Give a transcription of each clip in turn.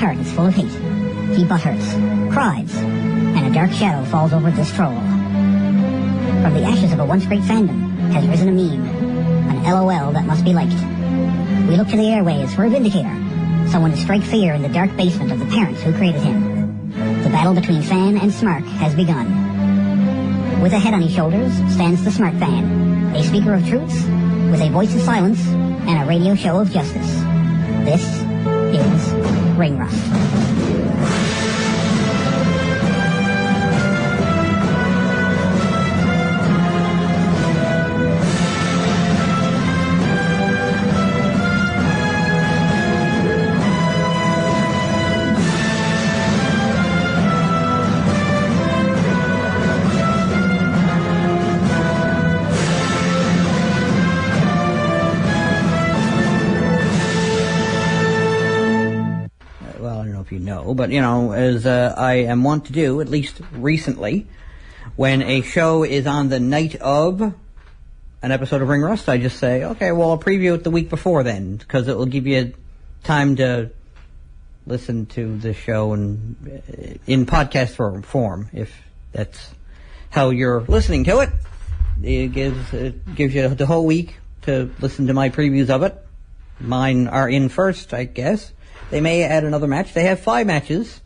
heart is full of hate. He butthurts, cries, and a dark shadow falls over this troll. From the ashes of a once great fandom has risen a meme, an LOL that must be liked. We look to the airways for a vindicator, someone to strike fear in the dark basement of the parents who created him. The battle between fan and smart has begun. With a head on his shoulders stands the smart fan, a speaker of truths, with a voice of silence, and a radio show of justice. This is Ring Rust. But, as I am wont to do, at least recently, when a show is on the night of an episode of Ring Rust, I just say, okay, well, I'll preview it the week before then, because it will give you time to listen to the show in podcast form, if that's how you're listening to it. It gives you the whole week to listen to my previews of it. Mine are in first, I guess. They may add another match. They have 5 matches.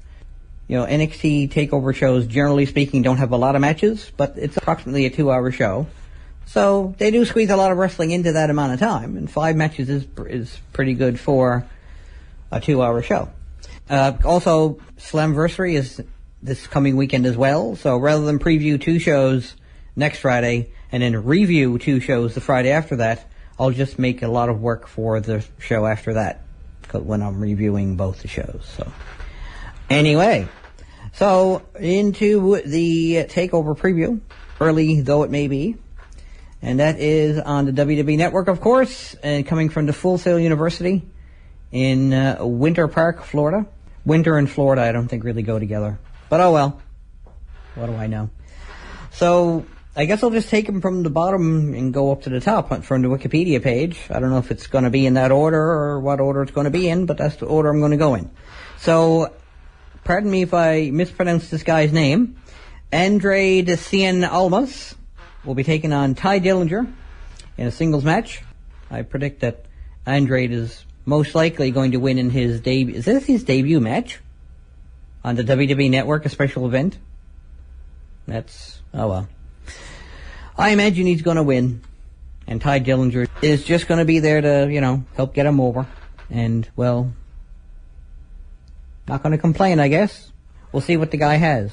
NXT Takeover shows, generally speaking, don't have a lot of matches, but it's approximately a 2-hour show. So they do squeeze a lot of wrestling into that amount of time, and 5 matches is pretty good for a 2-hour show. Also, Slamversary is this coming weekend as well, so rather than preview 2 shows next Friday and then review 2 shows the Friday after that, I'll just make a lot of work for the show after that when I'm reviewing both the shows. So anyway, so into the Takeover preview, early though it may be, and that is on the WWE Network, of course, and coming from the Full Sail University in Winter Park, Florida. Winter and Florida I don't think really go together, but oh well, what do I know. So I guess I'll just take them from the bottom and go up to the top from the Wikipedia page. I don't know if it's going to be in that order or what order it's going to be in, but that's the order I'm going to go in. So, pardon me if I mispronounce this guy's name. Andrade Cien Almas will be taking on Ty Dillinger in a singles match. I predict that Andrade is most likely going to win in his debut. Is this his debut match on the WWE Network, a special event? That's, oh well. I imagine he's going to win, and Ty Dillinger is just going to be there to, help get him over. And, well, not going to complain, I guess. We'll see what the guy has.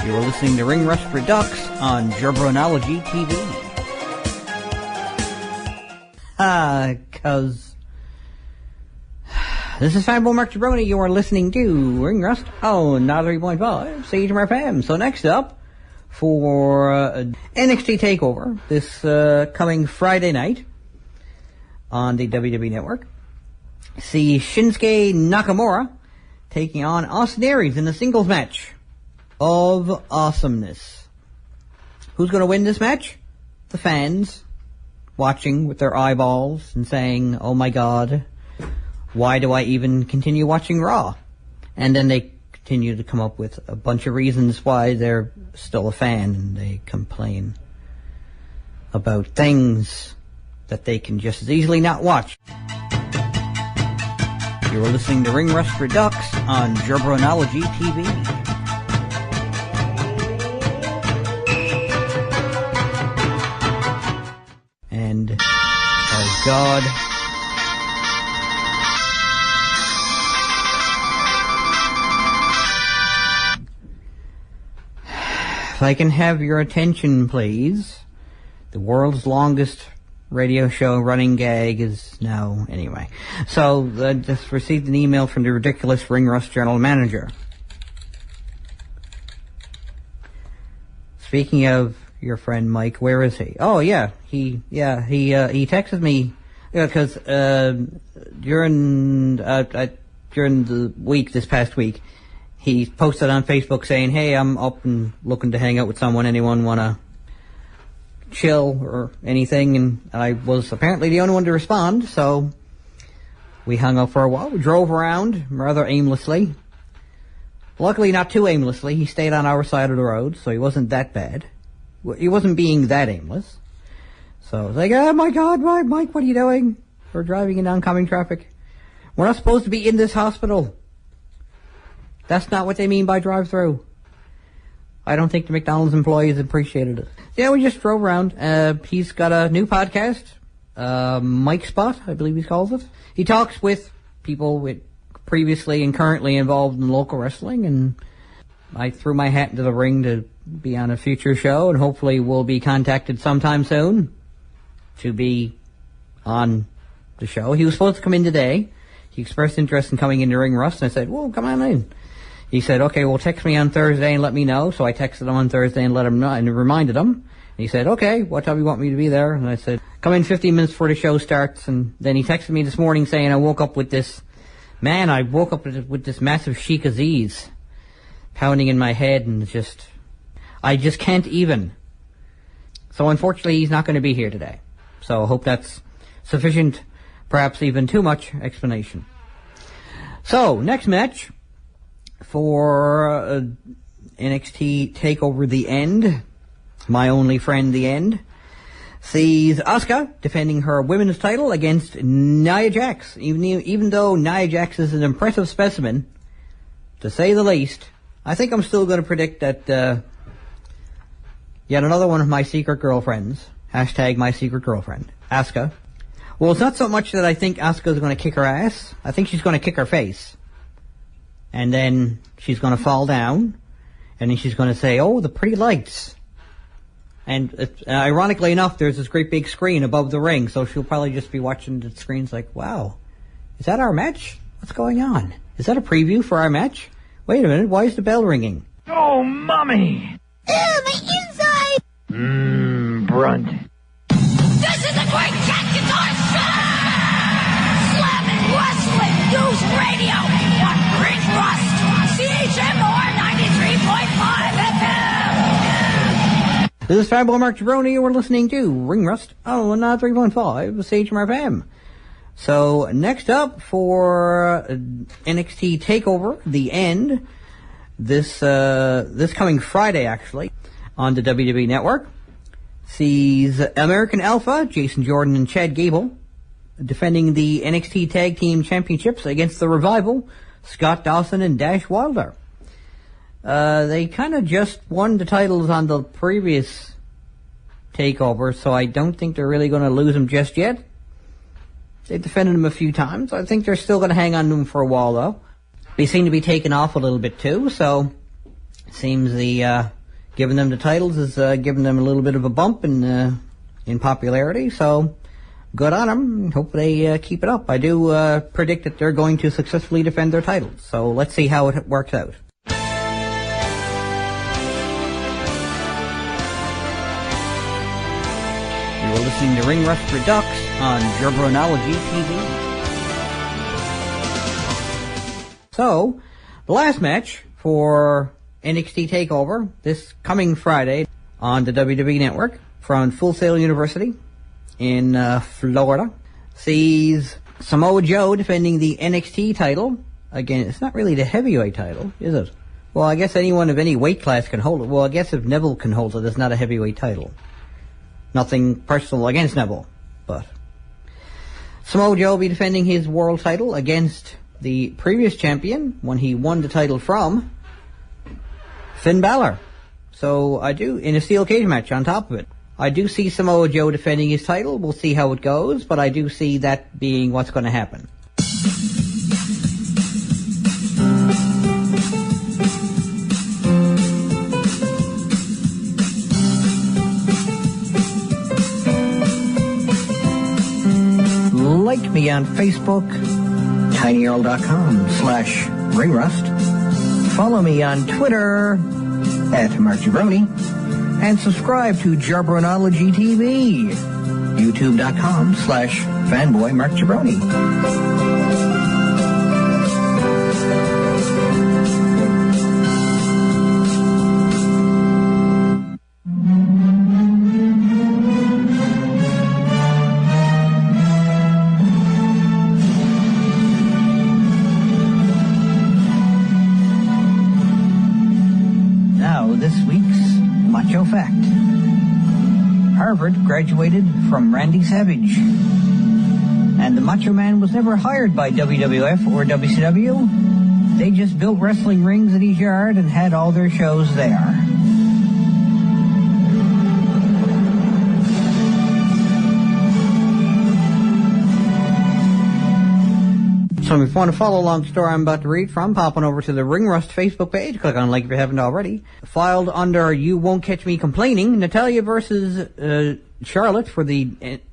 You are listening to Ring Rust Redux on Jabronology TV. This is Fanboy Mark Jabroni. You are listening to Ring Rust on 3.5 CHMR FM. So next up, for NXT Takeover, this coming Friday night on the WWE Network, see Shinsuke Nakamura taking on Austin Aries in a singles match of awesomeness. Who's going to win this match? The fans watching with their eyeballs and saying, oh my god, why do I even continue watching Raw? And then they continue to come up with a bunch of reasons why they're still a fan, and they complain about things that they can just as easily not watch. You're listening to Ring Rust Redux on Jabronology TV. And, oh God, if I can have your attention, please. The world's longest radio show running gag is now... Anyway. So, I just received an email from the ridiculous Ring Rust general manager. Speaking of your friend Mike, where is he? Oh, yeah. He texted me, because during the week, this past week, he posted on Facebook saying, hey, I'm up and looking to hang out with someone. Anyone want to chill or anything? And I was apparently the only one to respond, so We hung out for a while. We drove around rather aimlessly. Luckily, not too aimlessly. He stayed on our side of the road, so he wasn't that bad. He wasn't being that aimless. So I was like, oh my God, Mike, what are you doing? We're driving in oncoming traffic. We're not supposed to be in this hospital. That's not what they mean by drive-through. I don't think the McDonald's employees appreciated it. Yeah, we just drove around. He's got a new podcast, Mike Spot, I believe he calls it. He talks with people with previously and currently involved in local wrestling, and I threw my hat into the ring to be on a future show, and hopefully we'll be contacted sometime soon to be on the show. He was supposed to come in today. He expressed interest in coming into Ring Rust, and I said, well, come on in. He said, okay, well, text me on Thursday and let me know. So I texted him on Thursday and let him know, and reminded him. And he said, okay, what time do you want me to be there? And I said, come in 15 minutes before the show starts. And then he texted me this morning saying, I woke up with this massive Sheik Aziz pounding in my head, and I just can't even. So unfortunately, he's not going to be here today. So I hope that's sufficient, perhaps even too much explanation. So, next match for NXT Takeover The End, my only friend The End, sees Asuka defending her women's title against Nia Jax. Even though Nia Jax is an impressive specimen, to say the least, I think I'm still going to predict that yet another one of my secret girlfriends, hashtag my secret girlfriend, Asuka. Well, it's not so much that I think Asuka's going to kick her ass. I think she's going to kick her face. And then she's going to fall down. And then she's going to say, oh, the pretty lights. And ironically enough, there's this great big screen above the ring. So she'll probably just be watching the screens like, wow, is that our match? What's going on? Is that a preview for our match? Wait a minute, why is the bell ringing? Oh, mommy! Ew, my inside! Brunt. This is the Great Cat Guitar Show! Slamming Wrestling News Radio on Ring Rust, CHMR 93.5 FM! This is Fanboy Mark Jabroni, and we're listening to Ring Rust on 3.5 CHMR FM. So, next up for NXT TakeOver, The End, this coming Friday, actually, on the WWE Network, sees American Alpha, Jason Jordan and Chad Gable, defending the NXT Tag Team Championships against The Revival, Scott Dawson and Dash Wilder. They kind of just won the titles on the previous TakeOver, so I don't think they're really going to lose them just yet. They've defended them a few times. I think they're still going to hang on to them for a while, though. They seem to be taken off a little bit, too, so it seems giving them the titles is giving them a little bit of a bump in popularity, so good on them. Hope they keep it up. I do predict that they're going to successfully defend their titles, so let's see how it works out. You're listening to Ring Rust Redux on Jabronology TV. So, the last match for NXT TakeOver this coming Friday on the WWE Network from Full Sail University in Florida sees Samoa Joe defending the NXT title. Again, it's not really the heavyweight title, is it? Well, I guess anyone of any weight class can hold it. Well, I guess if Neville can hold it, it's not a heavyweight title. Nothing personal against Neville, but Samoa Joe will be defending his world title against the previous champion when he won the title from Finn Balor. So I do, in a steel cage match on top of it. I do see Samoa Joe defending his title. We'll see how it goes, but I do see that being what's going to happen. Like me on Facebook, tinyurl.com/ringrust. Follow me on Twitter @MarkJabroni. And subscribe to Jabronology TV, youtube.com/fanboymarkjabroni. macho fact. Harvard graduated from Randy Savage. And the Macho Man was never hired by WWF or WCW. They just built wrestling rings in his yard and had all their shows there. So if you want to follow along the story I'm about to read from, pop on over to the Ring Rust Facebook page. Click on like if you haven't already. Filed under You Won't Catch Me Complaining, Natalya versus Charlotte for the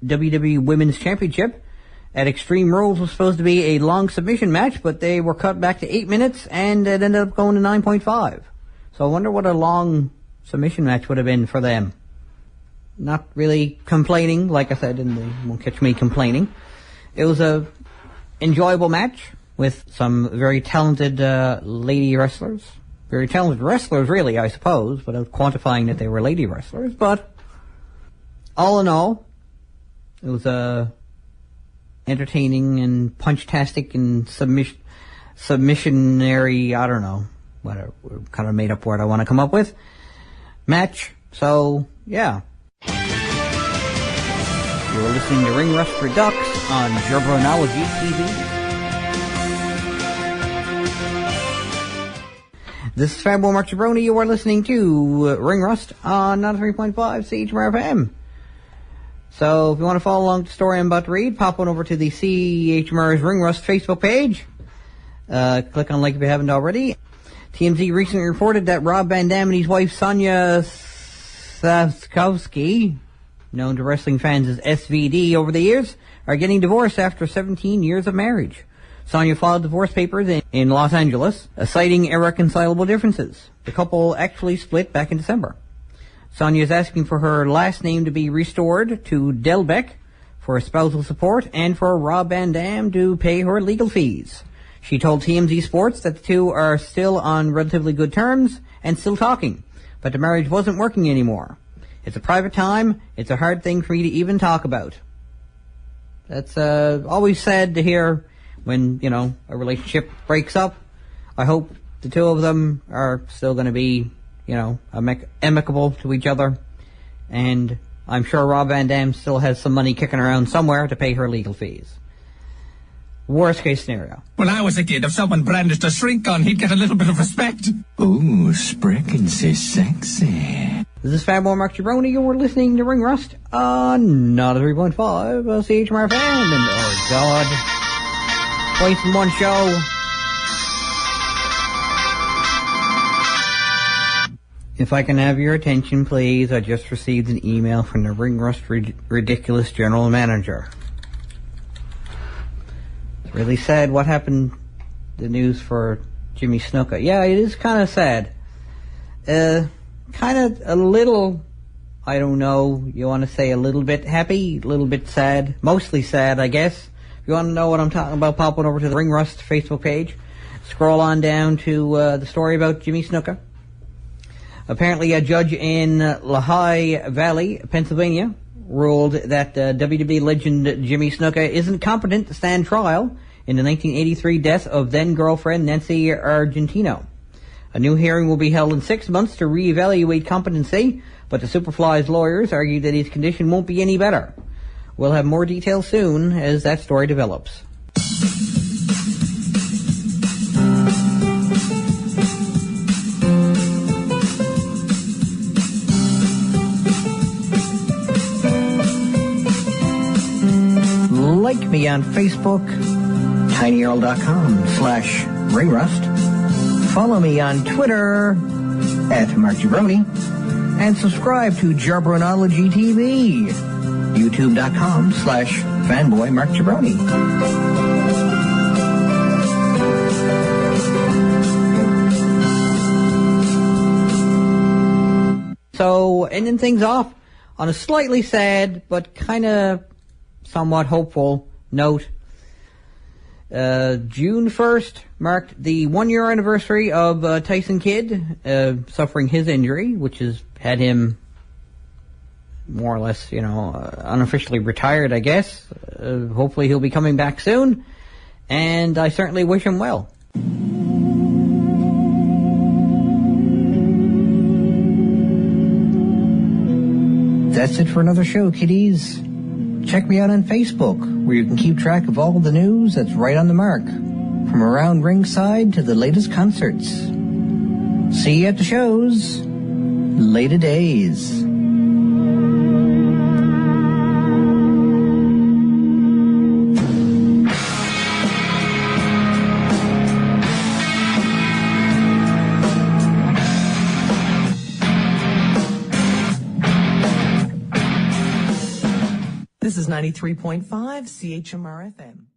WWE Women's Championship at Extreme Rules was supposed to be a long submission match, but they were cut back to 8 minutes, and it ended up going to 9.5. So I wonder what a long submission match would have been for them. Not really complaining, like I said in the You Won't Catch Me Complaining. It was a enjoyable match with some very talented lady wrestlers. Very talented wrestlers, really, I suppose, without quantifying that they were lady wrestlers. But all in all, it was entertaining and punch-tastic and submissionary, I don't know, what kind of made-up word I want to come up with, match. So, yeah. You're listening to Ring Rust Redux on Jabronology TV. This is Fanboy Mark Jabroni. You are listening to Ring Rust on 93.5 CHMR FM. So if you want to follow along the story I'm about to read, pop on over to the CHMR's Ring Rust Facebook page. Click on like if you haven't already. TMZ recently reported that Rob Van Dam and his wife Sonya Saskowski, known to wrestling fans as SVD over the years, are getting divorced after 17 years of marriage. Sonya filed divorce papers in Los Angeles, citing irreconcilable differences. The couple actually split back in December. Sonya is asking for her last name to be restored to Delbeck for spousal support and for Rob Van Dam to pay her legal fees. She told TMZ Sports that the two are still on relatively good terms and still talking, but the marriage wasn't working anymore. It's a private time. It's a hard thing for me to even talk about. That's always sad to hear when, you know, a relationship breaks up. I hope the two of them are still going to be, you know, amicable to each other. And I'm sure Rob Van Dam still has some money kicking around somewhere to pay her legal fees. Worst case scenario. When I was a kid, if someone brandished a shrink gun, he'd get a little bit of respect. Ooh, Sprickens is sexy. This is Fanboy Mark Jabroni. You're listening to Ring Rust on 93.5 CHMR FM. And oh God, twice in one show. If I can have your attention, please. I just received an email from the Ring Rust Ridiculous General Manager. It's really sad what happened, the news for Jimmy Snuka. Yeah, it is kind of sad. Kind of a little, I don't know, you want to say a little bit happy, a little bit sad, mostly sad, I guess. If you want to know what I'm talking about, pop on over to the Ring Rust Facebook page. Scroll on down to the story about Jimmy Snuka. Apparently a judge in Lehigh Valley, Pennsylvania, ruled that WWE legend Jimmy Snuka isn't competent to stand trial in the 1983 death of then-girlfriend Nancy Argentino. A new hearing will be held in 6 months to reevaluate competency, but the Superfly's lawyers argue that his condition won't be any better. We'll have more details soon as that story develops. Like me on Facebook, tinyurl.com/ringrust. Follow me on Twitter @MarkJabroni, and subscribe to Jabronology TV, youtube.com/fanboymarkjabroni. So, ending things off on a slightly sad but kind of somewhat hopeful note. June 1st marked the 1-year anniversary of Tyson Kidd suffering his injury, which has had him more or less, you know, unofficially retired, I guess. Hopefully he'll be coming back soon, and I certainly wish him well. That's it for another show, kiddies. Check me out on Facebook, where you can keep track of all the news that's right on the mark, from around ringside to the latest concerts. See you at the shows. Later days. This is 93.5 CHMR FM.